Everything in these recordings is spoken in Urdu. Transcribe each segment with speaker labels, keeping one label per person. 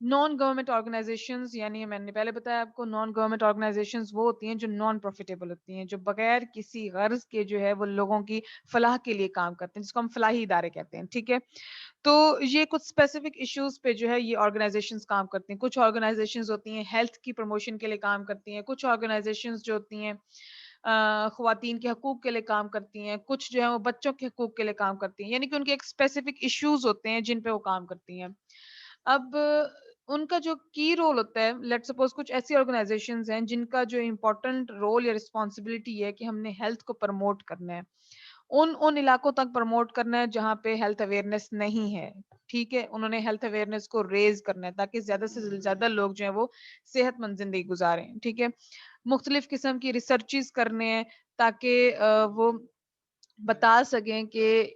Speaker 1: نان گورنمنٹ آرگنائزیشنز، یعنی میں نے پہلے بتایا آپ کو، نان گورنمنٹ آرگنائزیشنز وہ ہوتی ہیں جو نان پروفیٹیبل ہوتی ہیں، جو بغیر کسی غرض کے جو ہے وہ لوگوں کی فلاح کے لیے کام کرتے ہیں، جس کو ہم فلاحی ادارے کہتے ہیں. ٹھیک ہے. تو یہ کچھ اسپیسیفک ایشوز پہ جو ہے یہ آرگنائزیشنز کام کرتی ہیں. کچھ آرگنائزیشنز ہوتی ہیں ہیلتھ کی پروموشن کے لیے کام کرتی ہیں. کچھ آرگنائزیشنز جو ہوتی ہیں خواتین کے حقوق کے لیے کام کرتی ہیں. کچھ جو ہے وہ بچوں کے حقوق کے لیے کام کرتی ہیں. یعنی کہ ان کے ایک اسپیسیفک ایشوز ہوتے ہیں جن پہ وہ کام کرتی ہیں. اب ان کا جو کی رول ہوتا ہے، لیٹ سپوز کچھ ایسی آرگنائزیشنز ہیں جن کا جو امپورٹنٹ رول یا رسپانسبلٹی ہے کہ ہم نے ہیلتھ کو پروموٹ کرنا ہے، ان علاقوں تک پروموٹ کرنا ہے جہاں پہ ہیلتھ اویئرنیس نہیں ہے. ٹھیک ہے. انہوں نے ہیلتھ اویئرنیس کو ریز کرنا ہے تاکہ زیادہ سے زیادہ لوگ جو ہیں وہ صحت مند زندگی گزاریں. ٹھیک ہے. مختلف قسم کی ریسرچز کرنے ہیں تاکہ وہ بتا سکیں کہ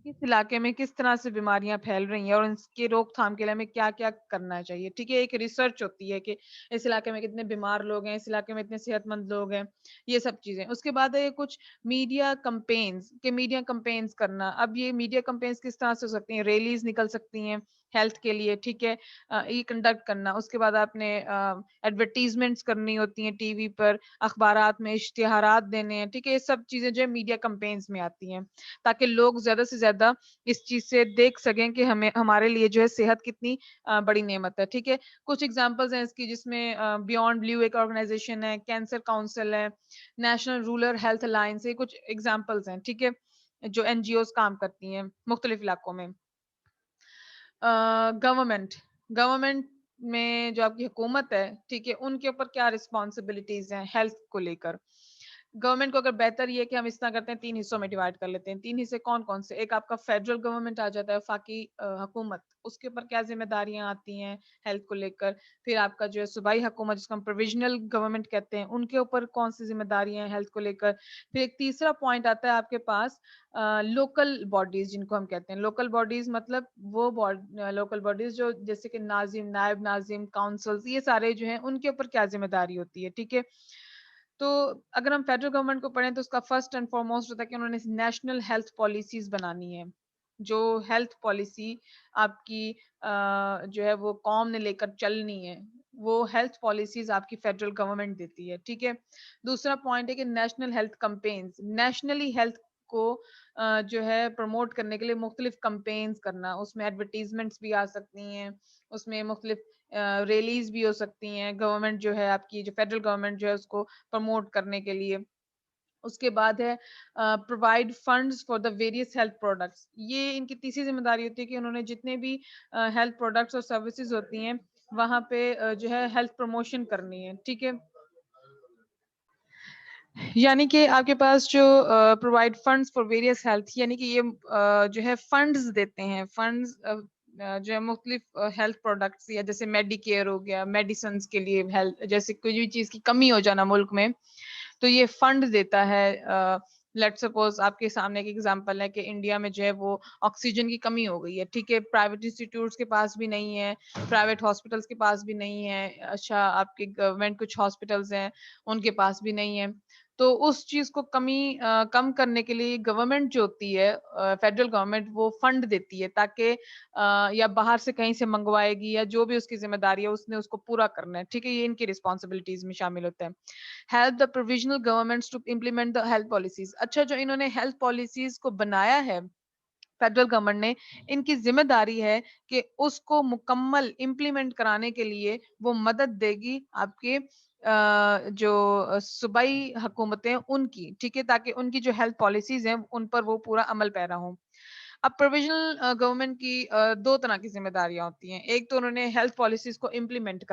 Speaker 1: کس علاقے میں کس طرح سے بیماریاں پھیل رہی ہیں اور ان کی روک تھام کے لیے ہمیں کیا کیا کرنا چاہیے. ٹھیک ہے. ایک ریسرچ ہوتی ہے کہ اس علاقے میں کتنے بیمار لوگ ہیں، اس علاقے میں اتنے صحت مند لوگ ہیں، یہ سب چیزیں. اس کے بعد ہے کچھ میڈیا کمپینز کرنا. اب یہ میڈیا کمپینز کس طرح سے ہو سکتی ہیں؟ ریلیز نکل سکتی ہیں ہیلتھ کے لیے. ٹھیک ہے. یہ کنڈکٹ کرنا. اس کے بعد آپ نے ایڈورٹیزمنٹس کرنی ہوتی ہیں ٹی وی پر، اخبارات میں اشتہارات دینے ہیں. ٹھیک ہے. یہ سب چیزیں جو ہے میڈیا کمپینز میں آتی ہیں تاکہ لوگ زیادہ سے زیادہ اس چیز سے دیکھ سکیں کہ ہمارے لیے جو ہے صحت کتنی بڑی نعمت ہے. ٹھیک ہے. کچھ ایگزامپلز ہیں اس کی، جس میں بیونڈ بلیو ایک آرگنائزیشن ہے، کینسر کاؤنسل ہے، نیشنل رورل ہیلتھ الائنس، یہ کچھ ایگزامپلز ہیں. ٹھیک ہے. جو این جی اوز کام کرتی ہیں مختلف علاقوں میں. گورنمنٹ میں جو آپ کی حکومت ہے، ٹھیک ہے، ان کے اوپر کیا رسپانسبلٹیز ہیں ہیلتھ کو لے کر. گورنمنٹ کو اگر بہتر یہ کہ ہم اس طرح کرتے ہیں، 3 حصوں میں ڈیوائڈ کر لیتے ہیں. 3 حصے کون کون سے؟ ایک آپ کا فیڈرل گورنمنٹ آ جاتا ہے، وفاقی حکومت. اس کے اوپر کیا ذمہ داریاں آتی ہیں ہیلتھ کو لے کر. پھر آپ کا جو ہے صوبائی حکومت، جس کو ہم پروویژنل گورنمنٹ کہتے ہیں، ان کے اوپر کون سی ذمہ داریاں ہیں ہیلتھ کو لے کر. پھر ایک تیسرا پوائنٹ آتا ہے آپ کے پاس لوکل باڈیز، جن کو ہم کہتے ہیں لوکل باڈیز. مطلب وہ لوکل باڈیز جو جیسے کہ ناظم، نائب ناظم، کاؤنسلز، یہ سارے جو ہیں ان کے اوپر کیا ذمہ داری ہوتی ہے. ٹھیک ہے. تو اگر ہم فیڈرل گورنمنٹ کو پڑھیں تو اس کا فرسٹ اینڈ فارموسٹ ہوتا ہے کہ انہوں نے نیشنل ہیلتھ پالیسیز بنانی ہے. جو ہیلتھ پالیسی آپ کی جو ہے وہ قوم نے لے کر چلنی ہے، وہ ہیلتھ پالیسیز آپ کی فیڈرل گورنمنٹ دیتی ہے. ٹھیک ہے. دوسرا پوائنٹ ہے کہ national health campaigns, nationally health کو جو ہے پروموٹ کرنے کے لیے مختلف کمپینز کرنا. اس میں ایڈورٹیزمنٹس بھی آ سکتی ہیں، اس میں مختلف ریلیز بھی ہو سکتی ہیں. گورنمنٹ جو ہے آپ کی، جو فیڈرل گورنمنٹ جو ہے اس کو پروموٹ کرنے کے لیے. اس کے بعد ہے provide funds for the various health products. یہ ان کی تیسری ذمہ داری ہوتی ہے کہ انہوں نے جتنے بھی ہیلتھ پروڈکٹس اور سروسز ہوتی ہیں وہاں پہ جو ہے ہیلتھ پروموشن کرنی ہے. ٹھیک ہے. یعنی کہ آپ کے پاس جو provide funds for various health, یعنی کہ یہ جو ہے فنڈز دیتے ہیں، فنڈز جو ہے مختلف ہیلتھ پروڈکٹس، یا جیسے میڈی کیئر ہو گیا، میڈیسنز کے لیے ہیلتھ، جیسے کوئی بھی چیز کی کمی ہو جانا ملک میں تو یہ فنڈ دیتا ہے. لیٹ سپوز آپ کے سامنے ایک ایگزامپل ہے کہ انڈیا میں جو ہے وہ آکسیجن کی کمی ہو گئی ہے. ٹھیک ہے. پرائیویٹ انسٹیٹیوٹس کے پاس بھی نہیں ہے، پرائیویٹ ہاسپٹلس کے پاس بھی نہیں ہے. اچھا، آپ کے گورنمنٹ کچھ ہاسپٹلس ہیں ان کے پاس بھی نہیں ہے. تو اس چیز کو کم کرنے کے لیے گورنمنٹ جو ہوتی ہے، فیڈرل گورنمنٹ، وہ فنڈ دیتی ہے تاکہ یا باہر سے کہیں سے منگوائے گی، یا جو بھی اس کی ذمہ داری ہے اس نے اس کو پورا کرنا ہے. ٹھیک ہے. یہ ان کی رسپانسبلٹیز میں شامل ہوتا ہے. Help the provisional governments to implement the health policies. اچھا، جو انہوں نے ہیلتھ پالیسیز کو بنایا ہے فیڈرل گورنمنٹ نے، ان کی ذمہ داری ہے کہ اس کو مکمل امپلیمنٹ کرانے کے لیے وہ مدد دے گی آپ کے جو صوبائی حکومتیں ان کی. ٹھیک ہے. تاکہ ان کی جو ہیلتھ پالیسیز ہیں ان پر وہ پورا عمل پیرا ہوں. اب پروویژنل گورنمنٹ کی 2 طرح کی ذمہ داریاں ہوتی ہیں. ایک تو انہوں نے ہیلتھ پالیسیز کو امپلیمنٹ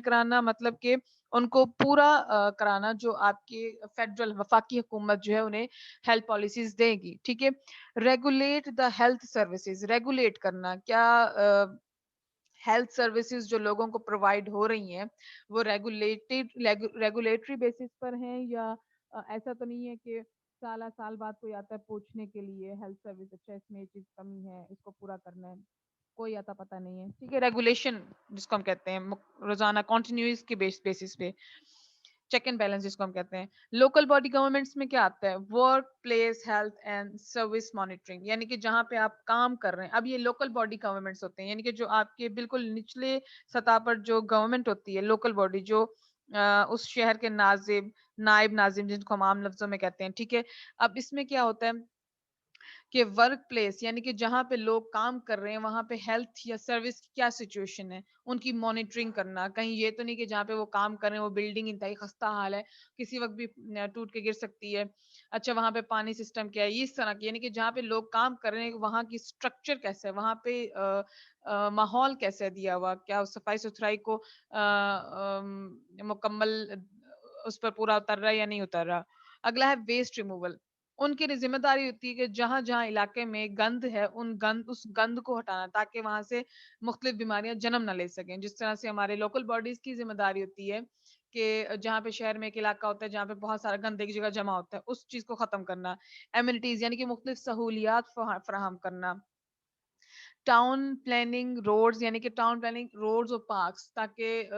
Speaker 1: کرانا مطلب کہ ان کو پورا کرانا، جو آپ کی فیڈرل وفاقی حکومت جو ہے انہیں ہیلتھ پالیسیز دے گی. ٹھیک ہے. Regulate the health services. Regulate کرنا، کیا ہیلتھ سروسز جو لوگوں کو پرووائڈ ہو رہی ہیں وہ ریگولیٹری بیسس پر ہیں، یا ایسا تو نہیں ہے کہ سال بعد کوئی آتا ہے پوچھنے کے لیے ہیلتھ سروس، اچھا اس میں یہ چیز کمی ہے، اس کو پورا کرنا ہے، کوئی آتا پتہ نہیں ہے. ٹھیک ہے. ریگولیشن جس کو ہم کہتے ہیں روزانہ کنٹینیوس کے بیسس پہ. چیک اینڈ بیلنس جس کو ہم کہتے ہیں. لوکل باڈی گورنمنٹس میں کیا آتا ہے؟ Work place health and service monitoring, یعنی کہ جہاں پہ آپ کام کر رہے ہیں. اب یہ لوکل باڈی گورنمنٹس ہوتے ہیں، یعنی کہ جو آپ کے بالکل نچلے سطح پر جو گورنمنٹ ہوتی ہے، لوکل باڈی جو اس شہر کے ناظم، نائب ناظم جن کو ہم عام لفظوں میں کہتے ہیں. ٹھیک ہے. اب اس میں کیا ہوتا ہے کہ ورک پلیس یعنی کہ جہاں پہ لوگ کام کر رہے ہیں وہاں پہ ہیلتھ یا سروس کی کیا سچویشن ہے، ان کی مانیٹرنگ کرنا. کہیں یہ تو نہیں کہ جہاں پہ وہ کام کر رہے ہیں وہ بلڈنگ انتہائی خستہ حال ہے، کسی وقت بھی ٹوٹ کے گر سکتی ہے. اچھا وہاں پہ پانی سسٹم کیا ہے، اس طرح کی، یعنی کہ جہاں پہ لوگ کام کر رہے ہیں وہاں کی اسٹرکچر کیسا ہے، وہاں پہ ماحول کیسے دیا ہوا، کیا صفائی ستھرائی کو مکمل اس پر پورا اتر رہا ہے یا نہیں اتر رہا. اگلا ہے ویسٹ ریموول. ان کی ذمہ داری ہوتی ہے کہ جہاں جہاں علاقے میں گند ہے اس گند کو ہٹانا تاکہ وہاں سے مختلف بیماریاں جنم نہ لے سکیں. جس طرح سے ہمارے لوکل باڈیز کی ذمہ داری ہوتی ہے کہ جہاں پہ شہر میں ایک علاقہ ہوتا ہے جہاں پہ بہت سارا گند ایک جگہ جمع ہوتا ہے اس چیز کو ختم کرنا. ایمینٹیز یعنی کہ مختلف سہولیات فراہم کرنا. ٹاؤن پلاننگ روڈز یعنی کہ ٹاؤن پلاننگ روڈز اور پارکس تاکہ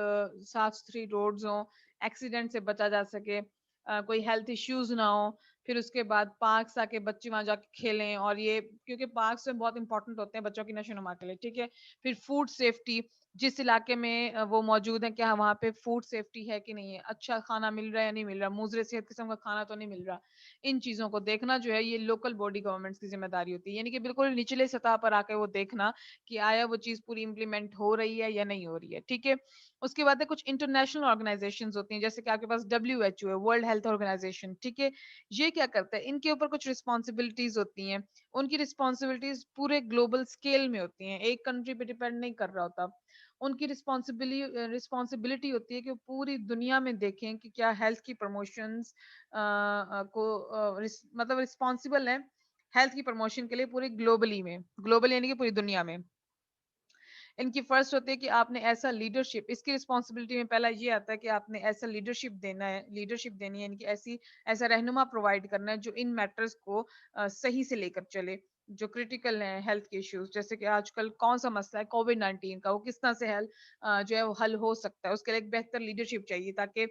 Speaker 1: صاف ستھری روڈز ہوں، ایکسیڈنٹ سے بچا جا سکے، کوئی ہیلتھ ایشوز نہ ہو. پھر اس کے بعد پارکس تاکہ بچے وہاں جا کے کھیلیں، اور یہ کیونکہ پارکس میں بہت امپورٹنٹ ہوتے ہیں بچوں کی نشو و نما کے لیے. ٹھیک ہے. پھر فوڈ سیفٹی، جس علاقے میں وہ موجود ہیں کیا وہاں پہ فوڈ سیفٹی ہے کہ نہیں ہے، اچھا کھانا مل رہا ہے یا نہیں مل رہا، مضر صحت قسم کا کھانا تو نہیں مل رہا. ان چیزوں کو دیکھنا جو ہے یہ لوکل باڈی گورنمنٹس کی ذمہ داری ہوتی ہے، یعنی کہ بالکل نچلے سطح پر آ کے وہ دیکھنا کہ آیا وہ چیز پوری امپلیمنٹ ہو رہی ہے یا نہیں ہو رہی ہے. ٹھیک ہے. اس کے بعد ہے کچھ انٹرنیشنل آرگنائزیشنز ہوتی ہیں جیسے کہ آپ کے پاس WHO ہے، ورلڈ ہیلتھ آرگنائزیشن. ٹھیک ہے. یہ کیا کرتا ہے، ان کے اوپر کچھ رسپانسبلٹیز ہوتی ہیں. ان کی رسپانسبلٹیز پورے گلوبل سکیل میں ہوتی ہیں، ایک کنٹری پہ ڈیپینڈ نہیں کر رہا ہوتا. ان کی رسپانسبلٹی ہوتی ہے کہ وہ پوری دنیا میں دیکھیں کہ کیا ہیلتھ کی پروموشنز کو مطلب رسپانسبل ہے ہیلتھ کی پروموشن کے لیے پوری گلوبل یعنی کہ پوری دنیا میں. ان کی فرسٹ ہوتی ہے کہ آپ نے ایسا لیڈرشپ، اس کی رسپانسبلٹی میں پہلا یہ آتا ہے کہ آپ نے ایسا لیڈرشپ دینا ہے، لیڈرشپ دینی ہے، یعنی کہ ایسا رہنما پرووائڈ کرنا ہے جو ان میٹرز کو صحیح سے لے کر چلے جو کریٹیکل ہیں ہیلتھ کے ایشوز. جیسے کہ آج کل کون سا مسئلہ ہے کووڈ 19 کا، وہ کس طرح سے جو ہے وہ حل ہو سکتا ہے. اس کے لیے ایک بہتر لیڈرشپ چاہیے تاکہ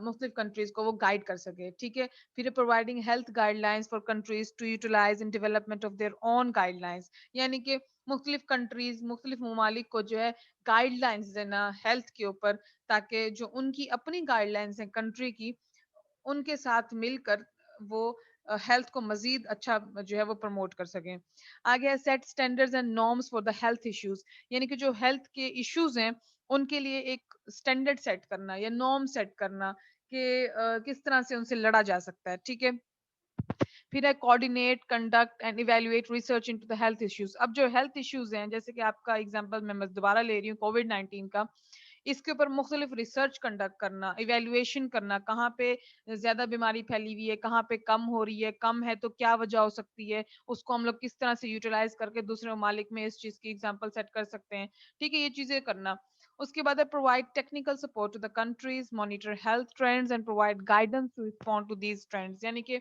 Speaker 1: مختلف کنٹریز کو وہ گائیڈ کر سکے. ٹھیک ہے. پھر providing health guidelines for countries to utilise in development of their own guidelines, یعنی کہ مختلف کنٹریز مختلف ممالک کو جو ہے گائیڈ لائنس دینا ہیلتھ کے اوپر تاکہ جو ان کی اپنی گائیڈ لائنس ہیں کنٹری کی ان کے ساتھ مل کر وہ ہیلتھ کو مزید اچھا جو ہے وہ پروموٹ کر سکیں. آگے set standards and norms for the health issues, یعنی کہ جو ہیلتھ کے ایشوز ہیں ان کے لیے ایک اسٹینڈرڈ سیٹ کرنا یا نارم سیٹ کرنا کہ کس طرح سے ان سے لڑا جا سکتا ہے. ٹھیک ہے. پھر ہے coordinate conduct and evaluate research into the health issues. اب جو ہیلتھ ایشوز ہیں جیسے کہ آپ کا ایگزامپل میں دوبارہ لے رہی ہوں کووڈ 19 کا، اس کے اوپر مختلف ریسرچ کنڈکٹ کرنا، ایویلویشن کرنا کہاں پہ زیادہ بیماری پھیلی ہوئی ہے، کہاں پہ کم ہو رہی ہے، کم ہے تو کیا وجہ ہو سکتی ہے، اس کو ہم لوگ کس طرح سے یوٹیلائز کر کے دوسرے ممالک میں اس چیز کی ایگزامپل سیٹ کر سکتے ہیں. ٹھیک ہے. یہ چیزیں کرنا. اس کے بعد ہے provide technical support to the countries, monitor health trends and provide guidance to respond to these trends, یعنی کہ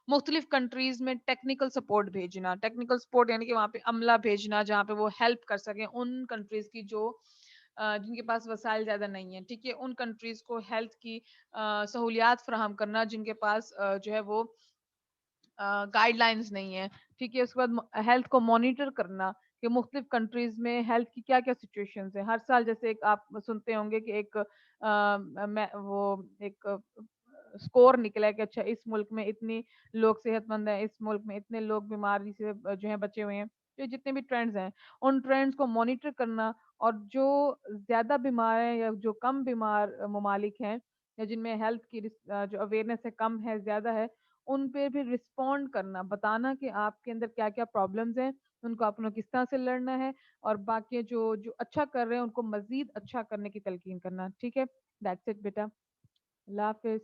Speaker 1: مختلف کنٹریز میں ٹیکنیکل سپورٹ بھیجنا. ٹیکنیکل سپورٹ یعنی کہ وہاں پہ عملہ بھیجنا جہاں پہ وہ ہیلپ کر سکیں ان کنٹریز کی جو جن کے پاس وسائل زیادہ نہیں ہیں. ٹھیک ہے. ان کنٹریز کو ہیلتھ کی سہولیات فراہم کرنا جن کے پاس جو ہے وہ گائیڈ لائنز نہیں ہیں. ٹھیک ہے. اس کے بعد ہیلتھ کو مانیٹر کرنا کہ مختلف کنٹریز میں ہیلتھ کی کیا کیا سچویشنز ہیں. ہر سال جیسے ایک آپ سنتے ہوں گے کہ ایک وہ ایک اسکور نکلا ہے کہ اچھا اس ملک میں اتنی لوگ صحت مند ہیں، اس ملک میں اتنے لوگ بیماری سے جو ہیں بچے ہوئے ہیں. یہ جتنے بھی ٹرینڈز ہیں ان ٹرینڈز کو مانیٹر کرنا، اور جو زیادہ بیمار ہیں یا جو کم بیمار ممالک ہیں یا جن میں ہیلتھ کی جو اویئرنیس ہے کم ہے زیادہ ہے ان پہ بھی رسپونڈ کرنا، بتانا کہ آپ کے اندر کیا کیا پرابلمز ہیں، ان کو آپ نے کس طرح سے لڑنا ہے، اور باقی جو اچھا کر رہے ہیں ان کو مزید اچھا کرنے کی تلقین کرنا. ٹھیک ہے. دیٹس اٹ بیٹا. اللہ حافظ.